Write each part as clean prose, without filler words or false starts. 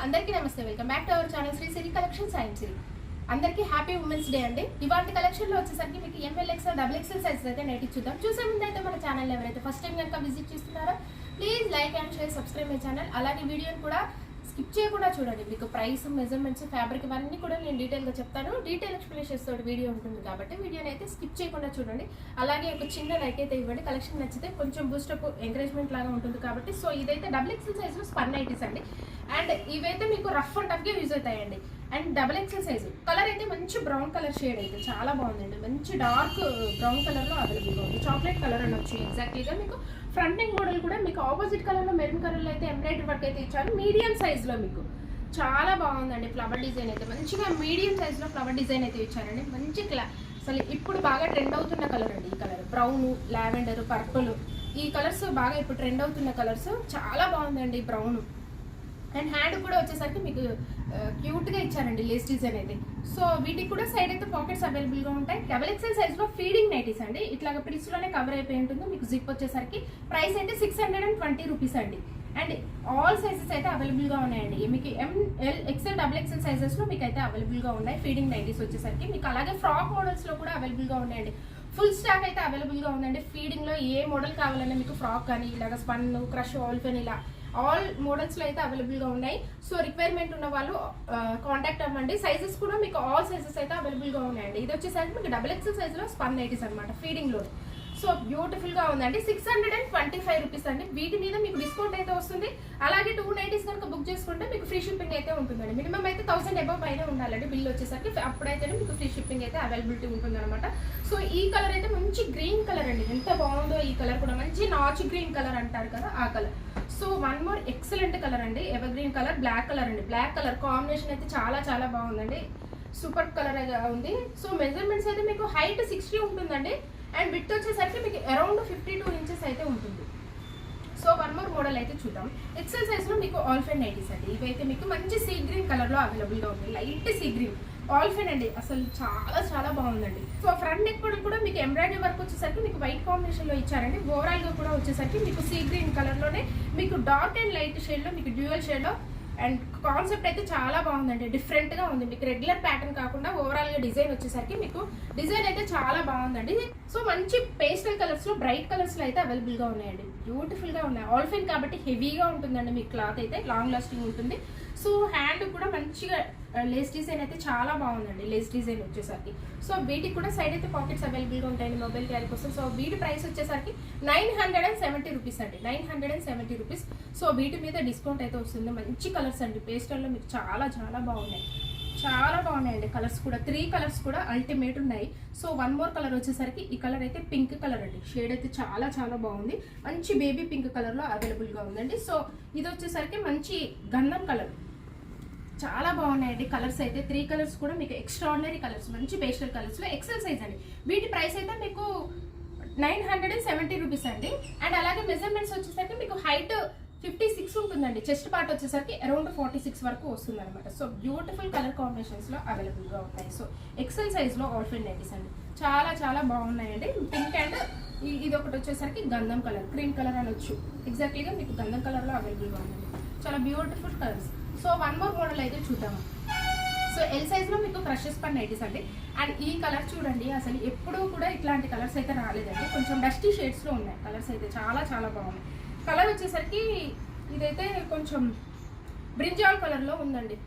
అందరికీ నమస్తే, welcome back to our channel Shri Siri collection సైన్స్ సిరి. అందరికీ హ్యాపీ ఉమెన్స్ డే అండి. ఇవాళ కలెక్షన్లో వచ్చేసరికి మీకు M L XL double XL size అయితే నేటి చూద్దాం. చూసే ముందు అయితే మన ఛానల్ ఎవరైతే ఫస్ట్ టైం కనుక విజిట్ చేస్తున్నారో please like and share, subscribe my channel. అలాగే వీడియోని కూడా స్కిప్ చేయకుండా చూడండి. మీకు ప్రైస్, మెజర్మెంట్స్, ఫ్యాబ్రిక్ ఇవన్నీ కూడా నేను డీటెయిల్గా చెప్తాను. డీటెయిల్ ఎక్స్ప్లెనేషన్స్ తోటి వీడియో ఉంటుంది కాబట్టి వీడియోని అయితే స్కిప్ చేయకుండా చూడండి. అలాగే ఒక చిన్న లైక్ అయితే ఇవ్వండి. కలెక్షన్ నచ్చితే కొంచెం బూస్టప్ ఎంకరేజ్మెంట్ లాగా ఉంటుంది కాబట్టి. సో ఇదైతే డబుల్ ఎక్స్ఎల్ సైజులో స్పన్ నైటీస్ అండి. అండ్ ఇవైతే మీకు రఫ్ అండ్ టఫ్గా యూజ్ అవుతాయండి. And double XL size colour అయితే మంచి బ్రౌన్ కలర్ షేడ్ అయితే చాలా బాగుందండి. మంచి డార్క్ బ్రౌన్ కలర్లో అవైలబుల్గా ఉంది. చాక్లెట్ కలర్ అని వచ్చి ఎగ్జాక్ట్లీగా మీకు ఫ్రంట్ నెక్ మోడల్ కూడా మీకు ఆపోజిట్ కలర్లో మెరూన్ కలర్లో అయితే ఎంబ్రాయిడరీ వర్క్ అయితే ఇచ్చారు. మీడియం సైజ్లో మీకు చాలా బాగుందండి. ఫ్లవర్ డిజైన్ అయితే మంచిగా మీడియం సైజ్లో ఫ్లవర్ డిజైన్ అయితే ఇచ్చారండి. మంచి అసలు ఇప్పుడు బాగా ట్రెండ్ అవుతున్న కలర్ అండి ఈ కలర్. బ్రౌన్, లావెండర్, పర్పుల్ ఈ కలర్స్ బాగా ఇప్పుడు ట్రెండ్ అవుతున్న కలర్స్. చాలా బాగుందండి బ్రౌన్. అండ్ హ్యాండ్ కూడా వచ్చేసరికి మీకు క్యూట్గా ఇచ్చారండి లేస్ డిజైన్ అయితే. సో వీటికి కూడా సైడ్ అయితే పాకెట్స్ అవైలబుల్గా ఉంటాయి. డబల్ ఎక్స్ఎల్ సైజ్లో ఫీడింగ్ నైటీస్ అండి. ఇట్లాగా పిల్స్లోనే కవర్ అయిపోయి ఉంటుంది. మీకు జిప్ వచ్చేసరికి ప్రైస్ అయితే 620 రూపీస్ అండి. అండ్ ఆల్ సైజెస్ అయితే అవైలబుల్గా ఉన్నాయండి. మీకు ఎంఎల్ ఎక్స్ఎల్ డబుల్ ఎక్స్ఎల్ సైజెస్లో మీకు అయితే అవైలబుల్గా ఉన్నాయి ఫీడింగ్ నైటీస్ వచ్చేసరికి. మీకు అలాగే ఫ్రాక్ మోడల్స్లో కూడా అవైలబుల్గా ఉన్నాయండి. ఫుల్ స్టాక్ అయితే అవైలబుల్గా ఉందండి. ఫీడింగ్లో ఏ మోడల్ కావాలన్నా మీకు ఫ్రాక్ కానీ ఇలాగ స్పన్, క్రష్, ఆల్ఫెన్ ఇలా ఆల్ మోడల్స్లో అయితే అవైలబుల్గా ఉన్నాయి. సో రిక్వైర్మెంట్ ఉన్న వాళ్ళు కాంటాక్ట్ అవ్వండి. సైజెస్ కూడా మీకు ఆల్ సైజెస్ అయితే అవైలబుల్గా ఉన్నాయండి. ఇది వచ్చేసరికి మీకు డబుల్ ఎక్స్ఎల్ సైజ్లో స్పన్ నైటీస్ అనమాట ఫీడింగ్లో. సో బ్యూటిఫుల్గా ఉందండి. 625 రూపీస్ అండి. వీటి మీద మీకు డిస్కౌంట్ అయితే వస్తుంది. అలాగే 2 నైటీస్ కనుక బుక్ చేసుకుంటే మీకు ఫ్రీ షిప్పింగ్ అయితే ఉంటుందండి. మినిమం అయితే 1000 అబవ్ పైన ఉండాలండి బిల్ వచ్చేసరికి. అప్పుడైతే మీకు ఫ్రీ షిప్పింగ్ అయితే అవైలబిలిటీ ఉంటుంది అనమాట. సో ఈ కలర్ అయితే మంచి గ్రీన్ కలర్ అండి. ఎంత బాగుందో ఈ కలర్ కూడా. మంచి నాచ్ గ్రీన్ కలర్ అంటారు కదా ఆ colour. So one more excellent colour అండి. Ever green colour, black colour అండి. బ్లాక్ కలర్ కాంబినేషన్ అయితే చాలా చాలా బాగుందండి. సూపర్ కలర్ ఉంది. సో మెజర్మెంట్స్ అయితే మీకు హైట్ 60 ఉంటుందండి. అండ్ విడ్త్ వచ్చేసరికి మీకు అరౌండ్ 52 ఇంచెస్ అయితే ఉంటుంది. సో వన్ మోర్ మోడల్ అయితే చూద్దాం. ఎక్సెల్ సైజ్లో మీకు ఆల్ఫెన్ నైటీస్ అండి. ఇవైతే మీకు మంచి సీ గ్రీన్ కలర్లో అవైలబుల్గా ఉంది. లైట్ సీ గ్రీన్ ఆల్ఫెన్ అండి. అసలు చాలా చాలా బాగుందండి. సో ఫ్రంట్ నెక్ కూడా మీకు ఎంబ్రాయిడరీ వర్క్ వచ్చేసరికి మీకు వైట్ కాంబినేషన్లో ఇచ్చారండి. ఓవరాల్గా కూడా వచ్చేసరికి మీకు సీ గ్రీన్ కలర్లోనే మీకు డార్క్ అండ్ లైట్ షేడ్లో మీకు డ్యూయల్ షేడ్లో. అండ్ కాన్సెప్ట్ అయితే చాలా బాగుందండి. డిఫరెంట్గా ఉంది. మీకు రెగ్యులర్ ప్యాటర్న్ కాకుండా ఓవరాల్గా డిజైన్ వచ్చేసరికి మీకు డిజైన్ అయితే చాలా బాగుందండి. సో మంచి పేస్టల్ కలర్స్లో, బ్రైట్ కలర్స్లో అయితే అవైలబుల్గా ఉన్నాయండి. బ్యూటిఫుల్గా ఉన్నాయి. ఆల్ఫెన్ కాబట్టి హెవీగా ఉంటుందండి. మీకు క్లాత్ అయితే లాంగ్ లాస్టింగ్ ఉంటుంది. సో హ్యాండ్ కూడా మంచిగా లేస్ డిజైన్ అయితే చాలా బాగుందండి. లేస్ డిజైన్ వచ్చేసరికి. సో వీటికి కూడా సైడ్ అయితే పాకెట్స్ అవైలబుల్గా ఉంటాయండి మొబైల్ క్యారీ కోసం. సో వీటి ప్రైస్ వచ్చేసరికి 970 రూపీస్ అండి. 970 రూపీస్. సో వీటి మీద డిస్కౌంట్ అయితే వస్తుంది. మంచి కలర్స్ అండి. పేస్టల్లో మీకు చాలా చాలా బాగున్నాయి. చాలా బాగున్నాయండి కలర్స్ కూడా. 3 కలర్స్ కూడా అల్టిమేట్ ఉన్నాయి. సో వన్ మోర్ కలర్ వచ్చేసరికి ఈ కలర్ అయితే పింక్ కలర్ అండి. షేడ్ అయితే చాలా చాలా బాగుంది. మంచి బేబీ పింక్ కలర్లో అవైలబుల్గా ఉందండి. సో ఇది వచ్చేసరికి మంచి గంధం కలర్. చాలా బాగున్నాయండి కలర్స్ అయితే. 3 కలర్స్ కూడా మీకు ఎక్స్ట్రాడినరీ కలర్స్, మంచి పేస్టల్ కలర్స్లో ఎక్సెల్ సైజ్ అండి. వీటి ప్రైస్ అయితే మీకు 970 రూపీస్ అండి. అండ్ అలాగే మెజర్మెంట్స్ వచ్చేసరికి మీకు హైట్ 56 ఉంటుందండి. చెస్ట్ పార్ట్ వచ్చేసరికి అరౌండ్ 46 వరకు వస్తుంది అనమాట. సో బ్యూటిఫుల్ కలర్ కాంబినేషన్స్లో అవైలబుల్గా ఉంటాయి. సో ఎక్సెల్ సైజ్లో ఆల్ఫెన్ నైటీస్ అండి. చాలా చాలా బాగున్నాయండి. పింక్ అండ్ ఇది ఒకటి వచ్చేసరికి గంధం కలర్, క్రీమ్ కలర్ అనొచ్చు. ఎగ్జాక్ట్లీగా మీకు గంధం కలర్లో అవైలబుల్గా ఉందండి. చాలా beautiful colours. So one more model అయితే చూద్దాము. సో ఎల్ సైజ్లో మీకు క్రషెస్ పర్ నైటీస్ అండి. అండ్ ఈ కలర్ చూడండి, అసలు ఎప్పుడూ కూడా ఇట్లాంటి కలర్స్ అయితే రాలేదండి. కొంచెం డస్టీ షేడ్స్లో ఉన్నాయి కలర్స్ అయితే. చాలా చాలా బాగున్నాయి. కలర్ వచ్చేసరికి ఇదైతే కొంచెం బ్రింజాల్ కలర్లో ఉందండి.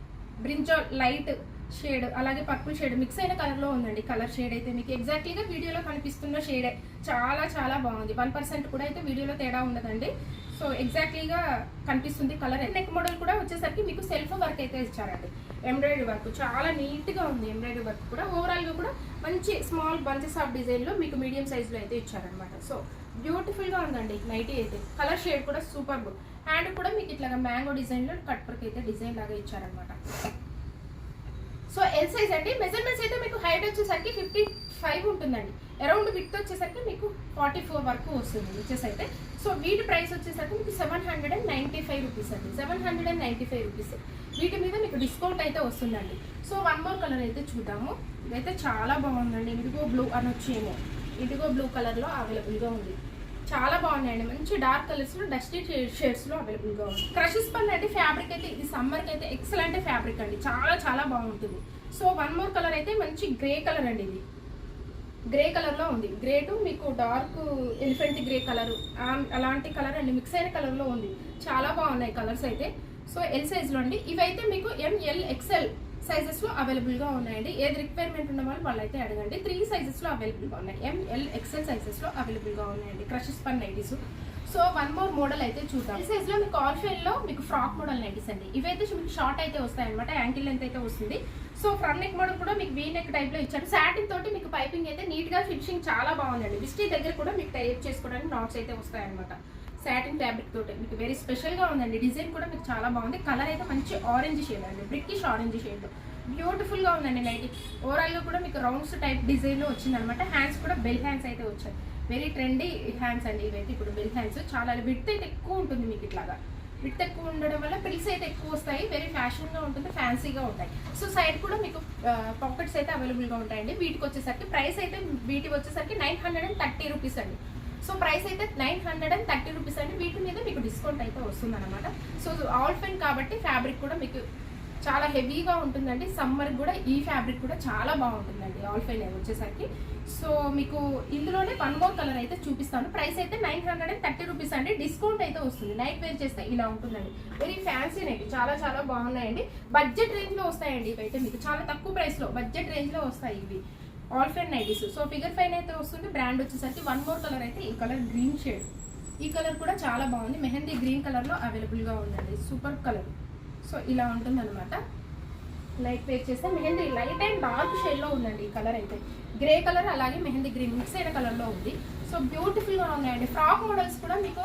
బ్రింజాల్ లైట్ షేడ్ అలాగే పర్పుల్ షేడ్ మిక్స్ అయిన కలర్లో ఉందండి. కలర్ షేడ్ అయితే మీకు ఎగ్జాక్ట్లీగా వీడియోలో కనిపిస్తున్న షేడే. చాలా చాలా బాగుంది. 1% కూడా అయితే వీడియోలో తేడా ఉండదండి. సో ఎగ్జాక్ట్లీగా కనిపిస్తుంది కలర్. నెక్ మోడల్ కూడా వచ్చేసరికి మీకు సెల్ఫ్ వర్క్ అయితే ఇచ్చారండి. ఎంబ్రాయిడరీ వర్క్ చాలా నీట్గా ఉంది. ఎంబ్రాయిడరీ వర్క్ కూడా ఓవరాల్గా కూడా మంచి స్మాల్ బంచెస్ ఆఫ్ డిజైన్లో మీకు మీడియం సైజ్లో అయితే ఇచ్చారనమాట. సో బ్యూటిఫుల్గా ఉందండి నైటీ అయితే. కలర్ షేడ్ కూడా సూపర్. హ్యాండ్ కూడా మీకు ఇట్లాగా మ్యాంగో డిజైన్లో కట్ వర్క్ అయితే డిజైన్ లాగా ఇచ్చారనమాట. సో ఎల్ సైజ్ అండి. మెజర్మెంట్స్ అయితే మీకు హైట్ వచ్చేసరికి 55 ఉంటుందండి. అరౌండ్ విడ్త్ వచ్చేసరికి మీకు 44 వరకు వస్తుంది ఇంచెస్ అయితే. సో వీటి ప్రైస్ వచ్చేసరికి మీకు 795 రూపీస్ అండి. 795 రూపీస్. వీటి మీద మీకు డిస్కౌంట్ అయితే వస్తుందండి. సో వన్ మోర్ కలర్ అయితే చూద్దాము. ఇదైతే చాలా బాగుందండి. ఇండిగో బ్లూ అనొచ్చు ఏమో. ఇండిగో బ్లూ కలర్లో అవైలబుల్గా ఉంది. చాలా బాగున్నాయండి. మంచి డార్క్ కలర్స్ లో డస్టీ షేడ్స్ లో అవైలబుల్ గా ఉంది. క్రష్ స్పన్ అంటే ఫ్యాబ్రిక్ అయితే ఇది సమ్మర్ కి అయితే ఎక్సలెంట్ ఫ్యాబ్రిక్ అండి. చాలా చాలా బాగుంటుంది. సో వన్ మోర్ కలర్ అయితే మంచి గ్రే కలర్ అండి. ఇది గ్రే కలర్ లో ఉంది. గ్రే టు మీకు డార్క్ ఎలిఫెంట్ గ్రే కలర్ అలాంటి కలర్ అండి. మిక్స్ అయిన కలర్ లో ఉంది. చాలా బాగున్నాయి కలర్స్ అయితే. సో ఎల్ సైజ్ లో అండి. ఇవైతే మీకు ML XL సైజెస్ లో అవైలబుల్ గా ఉన్నాయండి. ఏది రిక్వైర్మెంట్ ఉన్న వాళ్ళు అయితే అడగండి. 3 సైజెస్ లో అవైలబుల్ గా ఉన్నాయి. ML XL సైజెస్ లో అవైలబుల్ గా ఉన్నాయండి crush spun nighties. So one more model అయితే చూద్దాం. ఈ సైజ్ లో మీకు ఆల్ఫెల్ లో మీకు ఫ్రాక్ మోడల్ నైటీస్ అండి. ఇవైతే మీకు షార్ట్ అయితే వస్తాయి అనమాట. యాంకిల్ లెంత్ అయితే వస్తుంది. సో ఫ్రంట్ నెక్ మోడల్ కూడా మీకు వీ నెక్ టైప్ లో ఇచ్చారు. సాటిన్ తోటి మీకు పైపింగ్ అయితే నీట్ గా ఫినిషింగ్ చాలా బాగుందండి. విస్టీ దగ్గర కూడా మీకు టైప్ చేసుకోవడానికి నాట్స్ అయితే వస్తాయి అనమాట. సాటిన్ ఫ్యాబ్రిక్ తోటి మీకు వెరీ స్పెషల్ గా ఉందండి. డిజైన్ కూడా మీకు చాలా బాగుంది. కలర్ అయితే మంచి ఆరెంజ్ షేడ్ అండి. బ్రిక్కిష్ ఆరెంజ్ షేడ్ బ్యూటిఫుల్ గా ఉందండి నైటీ. ఓవరాల్ గా కూడా మీకు రౌండ్స్ టైప్ డిజైన్ లో వచ్చింది అనమాట. హ్యాండ్స్ కూడా బెల్ హ్యాండ్స్ అయితే వచ్చాయి. వెరీ ట్రెండీ హ్యాండ్స్ అండి ఇవైతే. ఇప్పుడు బెల్ హ్యాండ్స్ చాలా విడ్త్ అయితే ఎక్కువ ఉంటుంది మీకు. ఇట్లాగా విడ్త్ ఎక్కువ ఉండడం వల్ల ప్రిల్స్ అయితే ఎక్కువ వస్తాయి. వెరీ ఫ్యాషన్ గా ఉంటుంది, ఫ్యాన్సీగా ఉంటాయి. సో సైడ్ కూడా మీకు పాకెట్స్ అయితే అవైలబుల్ గా ఉంటాయండి. వీటికి వచ్చేసరికి ప్రైస్ అయితే వీటికి వచ్చేసరికి 930 రూపీస్ అండి. సో ప్రైస్ అయితే 930 రూపీస్ అండి. వీటి మీద మీకు డిస్కౌంట్ అయితే వస్తుంది అనమాట. సో ఆల్ ఫైన్ కాబట్టి ఫ్యాబ్రిక్ కూడా మీకు చాలా హెవీగా ఉంటుందండి. సమ్మర్ కూడా ఈ ఫ్యాబ్రిక్ కూడా చాలా బాగుంటుందండి ఆల్ ఫైన్ వచ్చేసరికి. సో మీకు ఇందులోనే వన్ మోర్ కలర్ అయితే చూపిస్తాను. ప్రైస్ అయితే 930 రూపీస్ అండి. డిస్కౌంట్ అయితే వస్తుంది. నైట్ వేర్ చేస్తే ఇలా ఉంటుందండి. వెరీ ఫ్యాన్సీ నైట్ చాలా చాలా బాగున్నాయండి. బడ్జెట్ రేంజ్ లో వస్తాయండి ఇవైతే. మీకు చాలా తక్కువ ప్రైస్ లో బడ్జెట్ రేంజ్ లో వస్తాయి ఇవి all fine nighties. So figure fine అయితే వస్తుంది. బ్రాండ్ వచ్చేసరికి వన్ మోర్ కలర్ అయితే ఈ కలర్ గ్రీన్ షేడ్. ఈ కలర్ కూడా చాలా బాగుంది. మెహందీ గ్రీన్ కలర్ లో అవైలబుల్ గా ఉందండి. Super colour. సో ఇలా ఉంటుంది అనమాట. లైట్ వేర్ చేస్తే mehndi light and dark shade లో ఉందండి ఈ కలర్ అయితే. గ్రే కలర్ అలాగే మెహందీ గ్రీన్ మిక్స్ అయిన కలర్ లో ఉంది. సో బ్యూటిఫుల్ గా ఉన్నాయండి. ఫ్రాక్ మోడల్స్ కూడా మీకు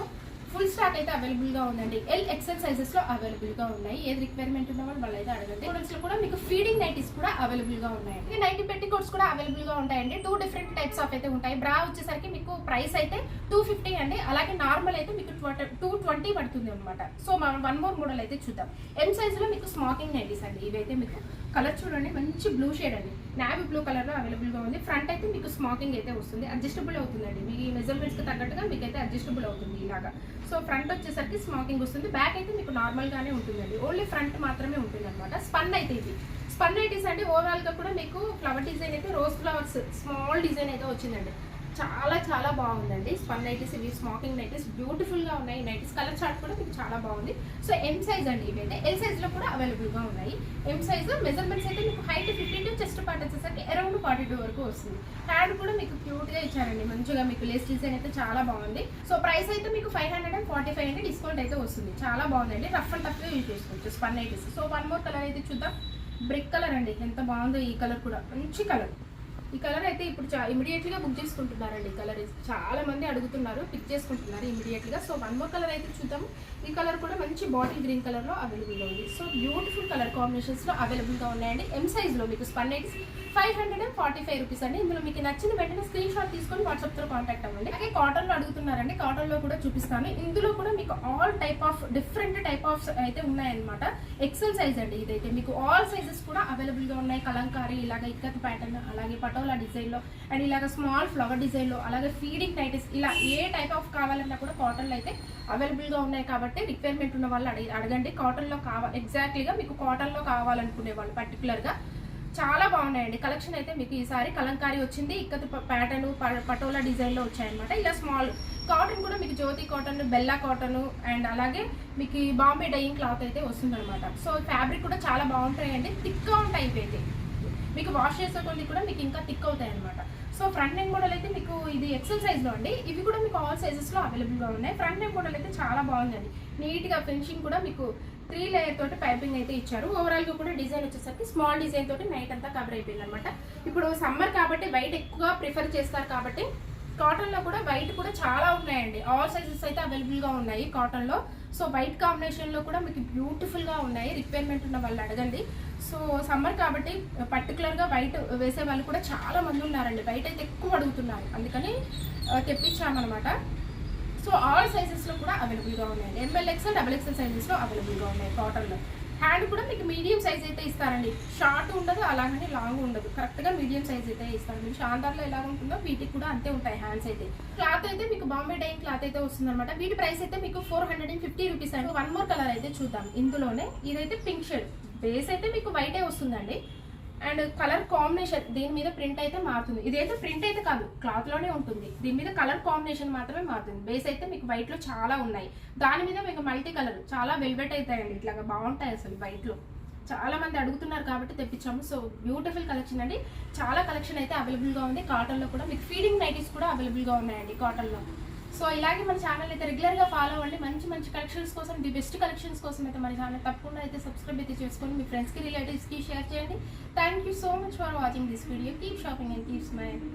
ఫుల్ స్టాక్ అయితే అవైలబుల్ గా ఉందండి. LXL సైజెస్ లో అవైలబుల్ గా ఉన్నాయి. ఏది రిక్వైర్మెంట్ ఉన్న వాళ్ళు అయితే అడగండి. మోడల్స్ లో కూడా మీకు ఫీడింగ్ నైటీస్ కూడా అవైలబుల్ గా ఉన్నాయండి. నైటీ పెట్టికోట్స్ కూడా అవైలబుల్ గా ఉంటాయండి. 2 డిఫరెంట్ టైప్స్ ఆఫ్ అయితే ఉంటాయి. బ్రా వచ్చేసరికి మీకు ప్రైస్ అయితే 250 అండి. అలాగే నార్మల్ అయితే మీకు 220 పడుతుంది అనమాట. సో మనం వన్ మోర్ మోడల్ అయితే చూద్దాం. M సైజ్ లో మీకు స్మోకింగ్ నైటీస్ అండి. ఇవైతే మీకు కలర్ చూడండి మంచి బ్లూ షేడ్ అండి. నావీ బ్లూ కలర్ లో అవైలబుల్ గా ఉంది. ఫ్రంట్ అయితే మీకు స్మోకింగ్ అయితే వస్తుంది. అడ్జస్టబుల్ అవుతుందండి. మీ మెజర్మెంట్స్ కి తగ్గట్టుగా మీకు అయితే అడ్జస్టబుల్ అవుతుంది ఇలాగా. సో ఫ్రంట్ వచ్చేసరికి స్మోకింగ్ వస్తుంది. బ్యాక్ అయితే మీకు నార్మల్ గానే ఉంటుందండి. ఓన్లీ ఫ్రంట్ మాత్రమే ఉంటుంది అనమాట. స్పన్ అయితే ఇది స్పన్ నైటీస్ అండి. ఓవరాల్ గా కూడా మీకు ఫ్లవర్ డిజైన్ అయితే రోజ్ ఫ్లవర్స్ స్మాల్ డిజైన్ అయితే వచ్చిందండి. చాలా చాలా బాగుందండి స్పన్ నైటీస్. ఇవి స్మోకింగ్ నైటీస్ బ్యూటిఫుల్ గా ఉన్నాయి. నైటీస్ కలర్ చార్ట్ కూడా మీకు చాలా బాగుంది. సో M సైజ్ అండి ఇవైతే. L సైజ్ లో కూడా అవైలబుల్ గా ఉన్నాయి. M సైజ్ మెజర్మెంట్స్ అయితే మీకు హైట్ 52, చెస్ట్ పార్ట్ వచ్చేసరికి అరౌండ్ 42 వరకు వస్తుంది. హ్యాండ్ కూడా మీకు క్యూట్ గా ఇచ్చారండి. మంచిగా మీకు లేస్ డిజైన్ అయితే చాలా బాగుంది. సో ప్రైస్ అయితే మీకు 545 అండి. డిస్కౌంట్ అయితే వస్తుంది. చాలా బాగుందండి. రఫ్ అండ్ టఫ్ గా యూజ్ చేసుకోవచ్చు spun nighties. So one more colour అయితే చూద్దాం. బ్రిక్ కలర్ అండి. ఎంత బాగుందో ఈ కలర్ కూడా. మంచి కలర్. ఈ కలర్ అయితే ఇప్పుడు ఇమీడియట్గా బుక్ చేసుకుంటున్నారండి. ఈ కలర్ చాలా మంది అడుగుతున్నారు, పిక్ చేసుకుంటున్నారు ఇమీడియట్గా. సో వన్ మోర్ కలర్ అయితే చూద్దాం. ఈ కలర్ కూడా మంచి బాటిల్ గ్రీన్ కలర్ లో అవైలబుల్ ఉంది. సో బ్యూటిఫుల్ కలర్ కాంబినేషన్స్ లో అవైలబుల్ గా ఉన్నాయండి. M సైజ్ లో మీకు స్పన్ నైటీస్ 545 రూపీస్ అండి. ఇందులో మీకు నచ్చిన వెంటనే స్క్రీన్ షాట్ తీసుకొని వాట్సాప్ తో కాంటాక్ట్ అవ్వండి. అలాగే కాటన్ లో అడుగుతున్నారండి. కాటన్ లో కూడా చూపిస్తాను. ఇందులో కూడా మీకు all type of different type of అయితే ఉన్నాయన్నమాట. XL సైజ్ అండి ఇదైతే. మీకు ఆల్ సైజెస్ కూడా అవైలబుల్ గా ఉన్నాయి. కలంకారీ ఇలాగ ఇక్కత్ ప్యాటర్న్, అలాగే పటోలా డిజైన్ లో అండ్ ఇలాగ స్మాల్ ఫ్లవర్ డిజైన్ లో, అలాగే ఫీడింగ్ నైటీస్, ఇలా ఏ టైప్ ఆఫ్ కావాలన్నా కూడా కాటన్ లో అయితే అవైలబుల్ గా ఉన్నాయి. కాబట్టి రిక్వైర్మెంట్ ఉన్న వాళ్ళు అడగండి. కాటన్ లో కావాలి ఎగ్జాక్ట్లీగా మీకు కాటన్ లో కావాలనుకునే వాళ్ళు పర్టికులర్ గా చాలా బాగున్నాయండి. కలెక్షన్ అయితే మీకు ఈసారి కలంకారీ వచ్చింది. ఇక్కత్ ప్యాటర్న్ పటోలా డిజైన్ లో వచ్చాయన్నమాట. ఇలా స్మాల్ కాటన్ కూడా మీకు జ్యోతి కాటన్, బెల్లా కాటన్ అండ్ అలాగే మీకు బాంబే డైయింగ్ క్లాత్ అయితే వస్తుంది అనమాట. సో ఫ్యాబ్రిక్ కూడా చాలా బాగుంటాయండి. థిక్గా ఉంటాయి ఇవైతే. మీకు వాష్ చేసే కొద్ది కూడా మీకు ఇంకా థిక్ అవుతాయి అనమాట. సో ఫ్రంట్ నెక్ మోడల్ అయితే మీకు ఇది XL సైజ్ లో అండి. ఇవి కూడా మీకు ఆల్ సైజెస్ లో అవైలబుల్ గా ఉన్నాయి. ఫ్రంట్ నెక్ మోడల్ అయితే చాలా బాగుందండి. నీట్ గా ఫినిషింగ్ కూడా మీకు 3 లేయర్ తోటి పైపింగ్ అయితే ఇచ్చారు. ఓవరాల్ గా కూడా డిజైన్ వచ్చేసరికి స్మాల్ డిజైన్ తోటి నైట్ అంతా కవర్ అయిపోయింది అనమాట. ఇప్పుడు సమ్మర్ కాబట్టి వైట్ ఎక్కువగా ప్రిఫర్ చేస్తారు కాబట్టి కాటన్ లో కూడా వైట్ కూడా చాలా ఉన్నాయండి. ఆల్ సైజెస్ అయితే అవైలబుల్ గా ఉన్నాయి కాటన్ లో. సో వైట్ కాంబినేషన్ లో కూడా మీకు బ్యూటిఫుల్ గా ఉన్నాయి. రిక్వైర్మెంట్ ఉన్న వాళ్ళు అడగండి. సో సమ్మర్ కాబట్టి పర్టికులర్ గా వైట్ వేసే వాళ్ళు కూడా చాలా మంది ఉన్నారండి. వైట్ అయితే ఎక్కువ అడుగుతున్నారు, అందుకని తెప్పించామన్నమాట. సో ఆల్ సైజెస్ లో కూడా అవైలబుల్ గా ఉన్నాయండి. ML XL, XXL సైజెస్ లో అవైలబుల్ గా ఉన్నాయి కాటన్ లో. హ్యాండ్ కూడా మీకు మీడియం సైజ్ అయితే ఇస్తారండి. షార్ట్ ఉండదు, అలాగని లాంగ్ ఉండదు, కరెక్ట్గా మీడియం సైజ్ అయితే ఇస్తారు. మీకు శాంతార్లో ఎలా ఉంటుందో వీటికి కూడా అంతే ఉంటాయి హ్యాండ్స్ అయితే. క్లాత్ అయితే మీకు బాంబే డైయింగ్ క్లాత్ అయితే వస్తుంది అనమాట. వీటి ప్రైస్ అయితే మీకు 450 రూపీస్ అండి. వన్ మోర్ కలర్ అయితే చూద్దాం ఇందులోనే. ఇదైతే పింక్ షేడ్, బేస్ అయితే మీకు వైటే వస్తుందండి. అండ్ కలర్ కాంబినేషన్ దీని మీద ప్రింట్ అయితే మారుతుంది. ఇదైతే ప్రింట్ అయితే కాదు, క్లాత్ లోనే ఉంటుంది. దీని మీద కలర్ కాంబినేషన్ మాత్రమే మారుతుంది. బేస్ అయితే మీకు వైట్ లో చాలా ఉన్నాయి, దాని మీద మీకు మల్టీ కలర్ చాలా వెల్వెట్ అవుతాయండి. ఇట్లాగా బాగుంటాయి అసలు వైట్ లో. చాలా మంది అడుగుతున్నారు కాబట్టి తెప్పించాము. సో బ్యూటిఫుల్ కలెక్షన్ అండి. చాలా కలెక్షన్ అయితే అవైలబుల్ గా ఉంది. కాటన్ లో కూడా మీకు ఫీడింగ్ నైటీస్ కూడా అవైలబుల్ గా ఉన్నాయండి కాటన్ లో. సో ఇలాగే మన ఛానల్ అయితే రెగ్యులర్గా ఫాలో అవ్వండి. మంచి మంచి కలెక్షన్స్ కోసం, ది బెస్ట్ కలెక్షన్స్ కోసం అయితే మన ఛానల్ తప్పకుండా అయితే సబ్స్క్రైబ్ అయితే చేసుకొని మీ ఫ్రెండ్స్కి, రిలేటివ్స్కి షేర్ చేయండి. Thank you so much for watching this video. Keep shopping and keep smile.